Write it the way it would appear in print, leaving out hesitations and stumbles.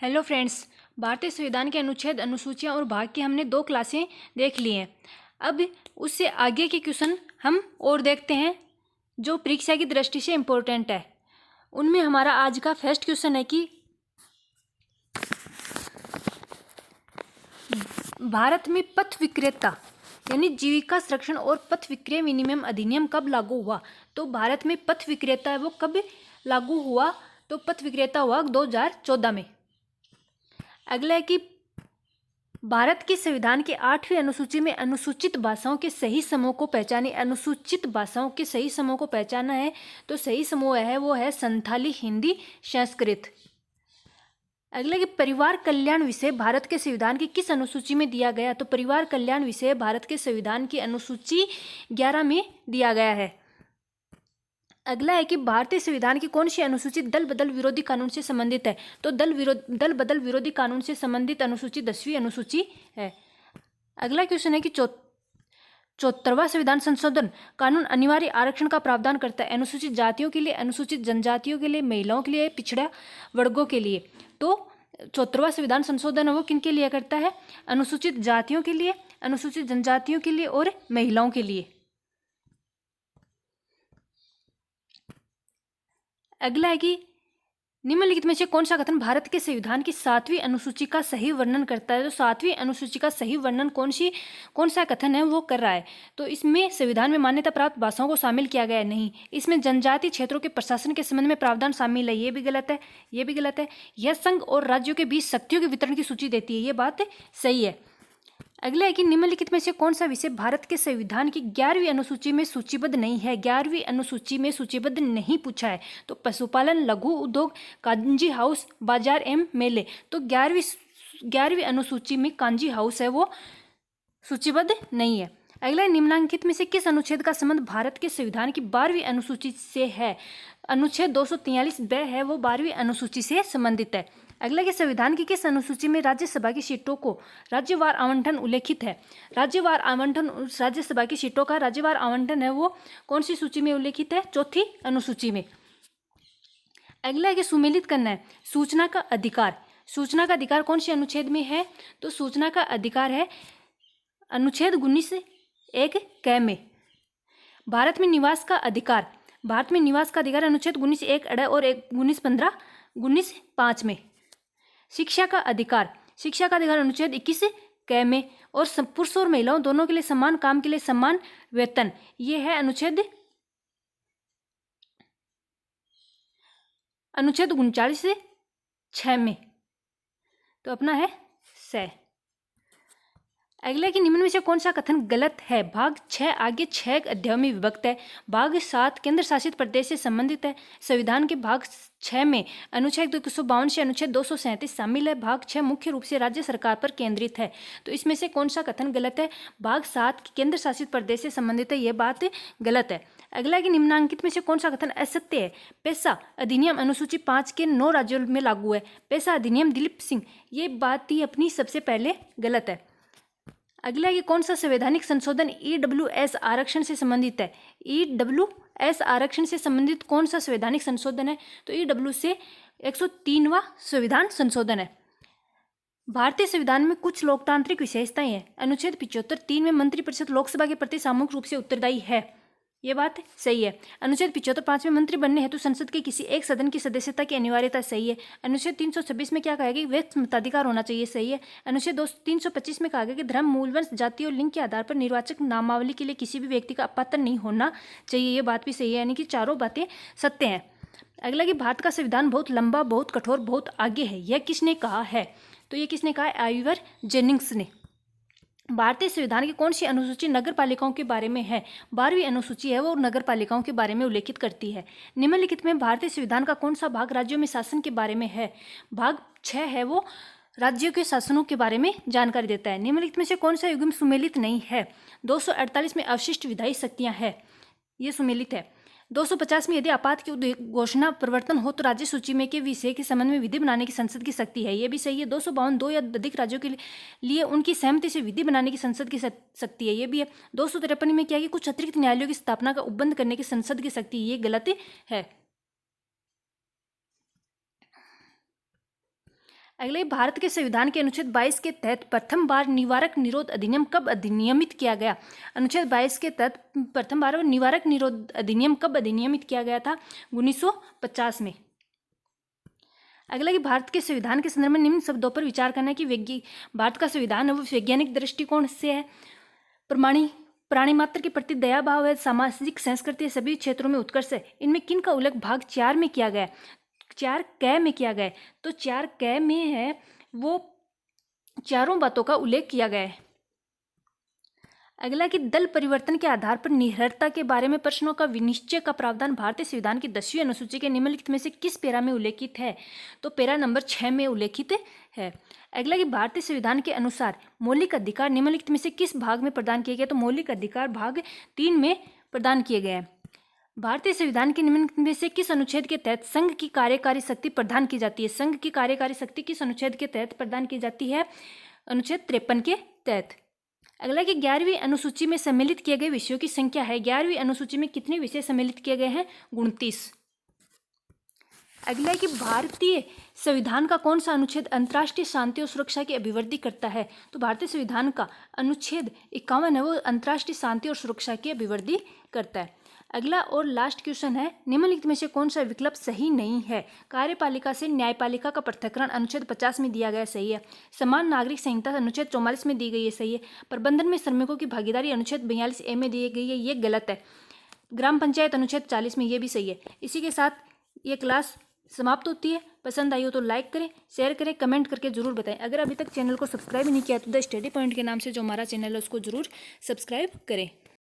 Hello friends. भारतीय संविधान के अनुच्छेद, अनुसूचियां और भाग की हमने 2 क्लासें देख ली हैं। अब उससे आगे के क्वेश्चन हम और देखते हैं जो परीक्षा की दृष्टि से इम्पोर्टेंट है। उनमें हमारा आज का फर्स्ट क्वेश्चन है कि भारत में पथ विक्रेता यानी जीविका संरक्षण और पथ विक्रय विनिमय अधिनियम कब लागू हुआ। तो भारत में पथ विक्रेता है वो कब लागू हुआ, तो पथ विक्रेता हुआ 2014 में। अगला है कि भारत के संविधान के 8वीं अनुसूची में अनुसूचित भाषाओं के सही समूह को पहचाने। अनुसूचित भाषाओं के सही समूह को पहचाना है तो सही समूह है वो है संथाली, हिंदी, संस्कृत। अगला कि परिवार कल्याण विषय भारत के संविधान की किस अनुसूची में दिया गया। तो परिवार कल्याण विषय भारत के संविधान की अनुसूची 11 में दिया गया है। अगला है कि भारतीय संविधान की कौन सी अनुसूची दल बदल विरोधी कानून से संबंधित है। तो दल बदल विरोधी कानून से संबंधित अनुसूची 10वीं अनुसूची है। अगला क्वेश्चन है कि 74वां संविधान संशोधन कानून अनिवार्य आरक्षण का प्रावधान करता है। अनुसूचित जातियों के लिए, अनुसूचित जनजातियों के लिए, महिलाओं के लिए, पिछड़ा वर्गों के लिए। तो 74वां संविधान संशोधन है वो किन के लिए करता है? अनुसूचित जातियों के लिए, अनुसूचित जनजातियों के लिए और महिलाओं के लिए। अगला है कि निम्नलिखित में से कौन सा कथन भारत के संविधान की 7वीं अनुसूची का सही वर्णन करता है। तो 7वीं अनुसूची का सही वर्णन कौन सा कथन है वो कर रहा है। तो इसमें संविधान में मान्यता प्राप्त भाषाओं को शामिल किया गया है, नहीं। इसमें जनजातीय क्षेत्रों के प्रशासन के संबंध में प्रावधान शामिल है, ये भी गलत है, ये भी गलत है। यह संघ और राज्यों के बीच शक्तियों के वितरण की सूची देती है, ये बात सही है। अगला है कि निम्नलिखित में से कौन सा विषय भारत के संविधान की 11वीं अनुसूची में सूचीबद्ध नहीं है। 11वीं अनुसूची में सूचीबद्ध नहीं पूछा है। तो पशुपालन, लघु उद्योग, कांजी हाउस, बाजार एवं मेले। तो 11वीं अनुसूची में कांजी हाउस है वो सूचीबद्ध नहीं है। अगला निम्नलिखित में से किस अनुच्छेद का संबंध भारत के संविधान की 12वीं अनुसूची से है। अनुच्छेद 243 ब है वो 12वीं अनुसूची से संबंधित है। अगला के संविधान की किस अनुसूची में राज्यसभा की सीटों को राज्यवार आवंटन उल्लेखित है। राज्यवार आवंटन, राज्यसभा की सीटों का राज्यवार आवंटन है वो कौन सी सूची में उल्लेखित है? 4थी अनुसूची में। अगला है कि सुमेलित करना है सूचना का अधिकार। सूचना का अधिकार कौन से अनुच्छेद में है? तो सूचना का अधिकार है अनुच्छेद 19(1) क में। भारत में निवास का अधिकार, भारत में निवास का अधिकार अनुच्छेद 19(1) अड़ और 19(15) 19(5) में। शिक्षा का अधिकार, शिक्षा का अधिकार अनुच्छेद 21 क में। और पुरुष और महिलाओं दोनों के लिए समान काम के लिए समान वेतन, ये है अनुच्छेद 39(6) में। तो अपना है स। अगला कि निम्न में से कौन सा कथन गलत है। भाग 6 आगे 6 अध्यायों में विभक्त है। भाग 7 केंद्र शासित प्रदेश से संबंधित है। संविधान के भाग 6 में अनुच्छेद 152 से अनुच्छेद 237 शामिल है। भाग 6 मुख्य रूप से राज्य सरकार पर केंद्रित है। तो इसमें से कौन सा कथन गलत है? भाग 7 केंद्र शासित प्रदेश से संबंधित है, यह बात गलत है। अगला कि निम्नांकित में से कौन सा कथन असत्य है। पेशा अधिनियम अनुसूची 5 के 9 राज्यों में लागू है। पेशा अधिनियम दिलीप सिंह, ये बात ही अपनी सबसे पहले गलत है। अगला ये कौन सा संवैधानिक संशोधन EWS आरक्षण से संबंधित है। EWS आरक्षण से संबंधित कौन सा संवैधानिक संशोधन है? तो EW से 103वां संविधान संशोधन है। भारतीय संविधान में कुछ लोकतांत्रिक विशेषताएं हैं। अनुच्छेद 75 3 में मंत्रिपरिषद लोकसभा के प्रति सामूहिक रूप से उत्तरदायी है, ये बात सही है। अनुच्छेद 75 5 में मंत्री बनने हेतु संसद के किसी एक सदन की सदस्यता की अनिवार्यता, सही है। अनुच्छेद 326 में क्या कहा गया कि व्यक्ति मताधिकार होना चाहिए, सही है। अनुच्छेद 325 में कहा गया कि धर्म, मूल, वंश, जाति और लिंग के आधार पर निर्वाचक नामावली के लिए किसी भी व्यक्ति का अपात्र नहीं होना चाहिए, ये बात भी सही है। यानी कि चारों बातें सत्य हैं। अगला कि भारत का संविधान बहुत लंबा, बहुत कठोर, बहुत आगे है, यह किसने कहा है? तो ये किसने कहा है? आइवर जेनिंग्स ने। भारतीय संविधान की कौन सी अनुसूची नगर पालिकाओं के बारे में है? 12वीं अनुसूची है वो नगर पालिकाओं के बारे में उल्लेखित करती है। निम्नलिखित में भारतीय संविधान का कौन सा भाग राज्यों में शासन के बारे में है? भाग 6 है वो राज्यों के शासनों के बारे में जानकारी देता है। निम्नलिखित में से कौन सा युग्म सुमेलित नहीं है? 248 में अवशिष्ट विधायी शक्तियां है, ये सुमेलित है। 250 में यदि आपात की घोषणा परिवर्तन हो तो राज्य सूची में के विषय के संबंध में विधि बनाने की संसद की शक्ति है, ये भी सही है। 252 2 या अधिक राज्यों के लिए उनकी सहमति से विधि बनाने की संसद की शक्ति है, ये भी है। 253 में क्या है कि कुछ अतिरिक्त न्यायालयों की स्थापना का उपबंध करने की संसद की शक्ति, ये गलत है। अगले, भारत के संविधान के अनुच्छेद 22 के तहत प्रथम बार निवारक निरोध अधिनियम कब अधिनियमित किया गया? अनुच्छेद 22 के तहत प्रथम बार निवारक निरोध अधिनियम कब अधिनियमित किया गया था? 1950 में। अगला कि भारत के संविधान के संदर्भ में निम्न शब्दों पर विचार करना है कि भारत का संविधान है वो वैज्ञानिक दृष्टिकोण से है, प्राणी मात्र के प्रति दया भाव है, सामाजिक संस्कृति सभी क्षेत्रों में उत्कर्ष है। इनमें किन का उल्लेख भाग 4 में किया गया है? 4 क में किया गया है। तो 4 क में है वो चारों बातों का उल्लेख किया गया है। अगला कि दल परिवर्तन के आधार पर निरर्हता के बारे में प्रश्नों का विनिश्चय का प्रावधान भारतीय संविधान की 10वीं अनुसूची के निम्नलिखित में से किस पैरा में उल्लेखित है? तो पैरा नंबर 6 में उल्लेखित है। अगला कि भारतीय संविधान के अनुसार मौलिक अधिकार निम्नलिखित में से किस भाग में प्रदान किए गए? तो मौलिक अधिकार भाग 3 में प्रदान किए गए हैं। भारतीय संविधान के निम्नलिखित में से किस अनुच्छेद के तहत संघ की कार्यकारी शक्ति प्रदान की जाती है? संघ की कार्यकारी शक्ति किस अनुच्छेद के तहत प्रदान की जाती है? अनुच्छेद 53 के तहत। अगला कि 11वीं अनुसूची में सम्मिलित किए गए विषयों की संख्या है। 11वीं अनुसूची में कितने विषय सम्मिलित किए गए हैं? 29। अगला कि भारतीय संविधान का कौन सा अनुच्छेद अंतर्राष्ट्रीय शांति और सुरक्षा की अभिवृद्धि करता है? तो भारतीय संविधान का अनुच्छेद 51 है वो अंतर्राष्ट्रीय शांति और सुरक्षा की अभिवृद्धि करता है। अगला और लास्ट क्वेश्चन है, निम्नलिखित में से कौन सा विकल्प सही नहीं है? कार्यपालिका से न्यायपालिका का पृथक्करण अनुच्छेद 50 में दिया गया सही है। समान नागरिक संहिता अनुच्छेद 44 में दी गई है सही है। प्रबंधन में श्रमिकों की भागीदारी अनुच्छेद 42A में दी गई है, ये गलत है। ग्राम पंचायत अनुच्छेद 40 में ये भी सही है। इसी के साथ ये क्लास समाप्त होती है। पसंद आई हो तो लाइक करें, शेयर करें, कमेंट करके जरूर बताएं। अगर अभी तक चैनल को सब्सक्राइब नहीं किया तो द स्टडी पॉइंट के नाम से जो हमारा चैनल है उसको जरूर सब्सक्राइब करें।